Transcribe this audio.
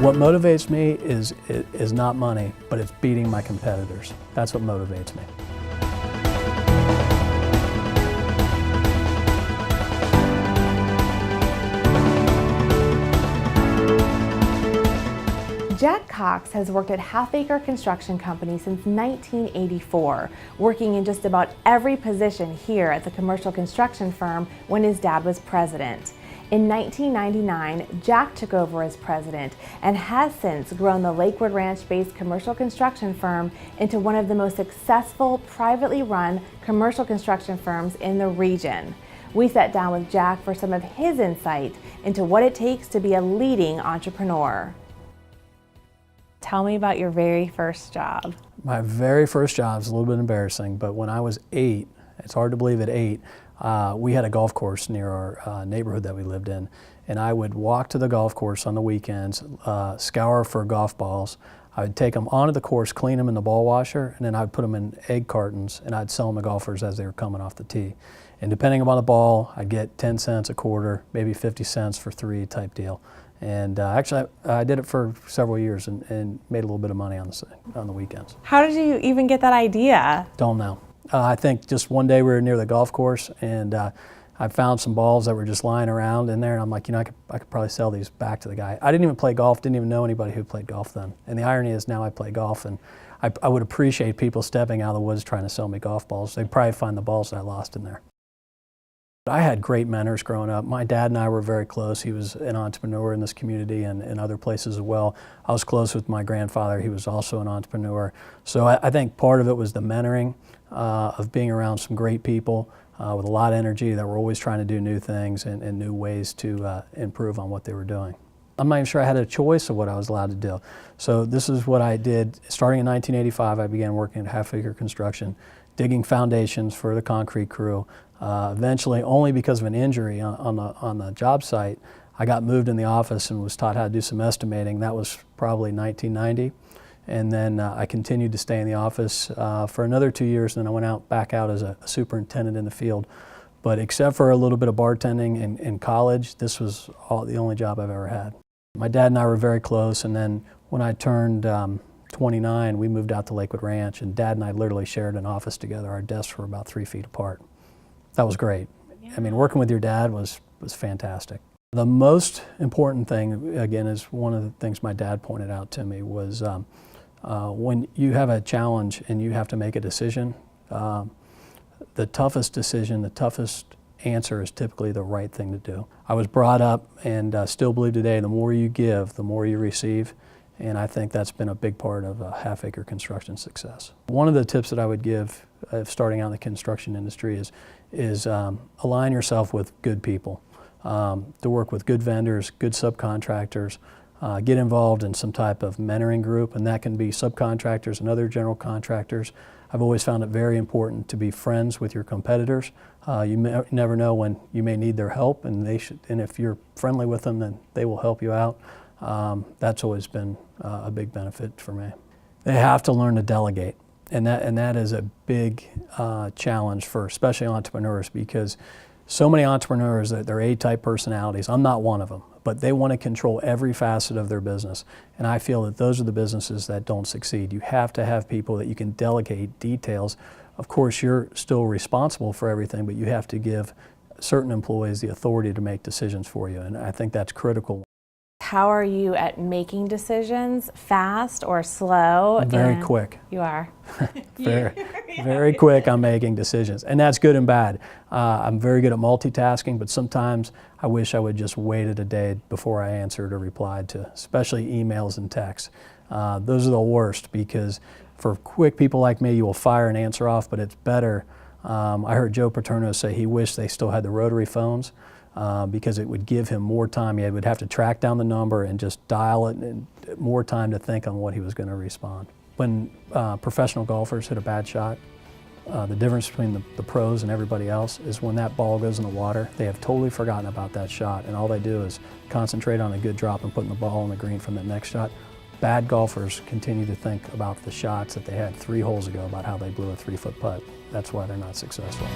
What motivates me is not money, but it's beating my competitors. That's what motivates me. Jack Cox has worked at Halfacre Construction Company since 1984, working in just about every position here at the commercial construction firm when his dad was president. In 1999, Jack took over as president and has since grown the Lakewood Ranch-based commercial construction firm into one of the most successful privately run commercial construction firms in the region. We sat down with Jack for some of his insight into what it takes to be a leading entrepreneur. Tell me about your very first job. My very first job is a little bit embarrassing, but when I was 8, it's hard to believe at 8, we had a golf course near our neighborhood that we lived in, and I would walk to the golf course on the weekends, scour for golf balls. I would take them onto the course, clean them in the ball washer, and then I'd put them in egg cartons, and I'd sell them to golfers as they were coming off the tee. And depending upon the ball, I'd get 10 cents, a quarter, maybe 50 cents for 3 type deal. And actually, I did it for several years and made a little bit of money on the weekends. How did you even get that idea? Don't know. I think just one day we were near the golf course, and I found some balls that were just lying around in there, and I'm like, you know, I could probably sell these back to the guy. I didn't even play golf, didn't even know anybody who played golf then. And the irony is now I play golf, and I would appreciate people stepping out of the woods trying to sell me golf balls. They'd probably find the balls that I lost in there. I had great mentors growing up. My dad and I were very close. He was an entrepreneur in this community and other places as well. I was close with my grandfather. He was also an entrepreneur. So I think part of it was the mentoring of being around some great people with a lot of energy that were always trying to do new things and new ways to improve on what they were doing. I'm not even sure I had a choice of what I was allowed to do. So this is what I did. Starting in 1985, I began working at Halfacre Construction, digging foundations for the concrete crew. Eventually, only because of an injury on the job site, I got moved in the office and was taught how to do some estimating. That was probably 1990. And then I continued to stay in the office for another 2 years, and then I went back out as a superintendent in the field. But except for a little bit of bartending in college, this was the only job I've ever had. My dad and I were very close, and then when I turned 29, we moved out to Lakewood Ranch, and Dad and I literally shared an office together. Our desks were about 3 feet apart. That was great. Yeah. I mean, working with your dad was fantastic. The most important thing, again, is one of the things my dad pointed out to me was when you have a challenge and you have to make a decision, the toughest decision, the toughest answer is typically the right thing to do. I was brought up and still believe today, the more you give, the more you receive. And I think that's been a big part of Halfacre Construction's success. One of the tips that I would give starting out in the construction industry is align yourself with good people, to work with good vendors, good subcontractors, get involved in some type of mentoring group, and that can be subcontractors and other general contractors. I've always found it very important to be friends with your competitors. You never know when you may need their help, and if you're friendly with them, then they will help you out. That's always been a big benefit for me. They have to learn to delegate, and that is a big challenge for especially entrepreneurs, because so many entrepreneurs, they're A-type personalities. I'm not one of them, but they want to control every facet of their business, and I feel that those are the businesses that don't succeed. You have to have people that you can delegate details. Of course, you're still responsible for everything, but you have to give certain employees the authority to make decisions for you, and I think that's critical. How are you at making decisions, fast or slow? Very quick. You are? Very quick on making decisions, and that's good and bad. I'm very good at multitasking, but sometimes I wish I would just waited a day before I answered or replied to, especially emails and texts. Those are the worst, because for quick people like me, you will fire an answer off, but it's better. I heard Joe Paterno say he wished they still had the rotary phones, because it would give him more time. He would have to track down the number and just dial it, and more time to think on what he was going to respond. When professional golfers hit a bad shot, the difference between the pros and everybody else is when that ball goes in the water, they have totally forgotten about that shot, and all they do is concentrate on a good drop and putting the ball on the green from that next shot. Bad golfers continue to think about the shots that they had 3 holes ago, about how they blew a 3-foot putt. That's why they're not successful.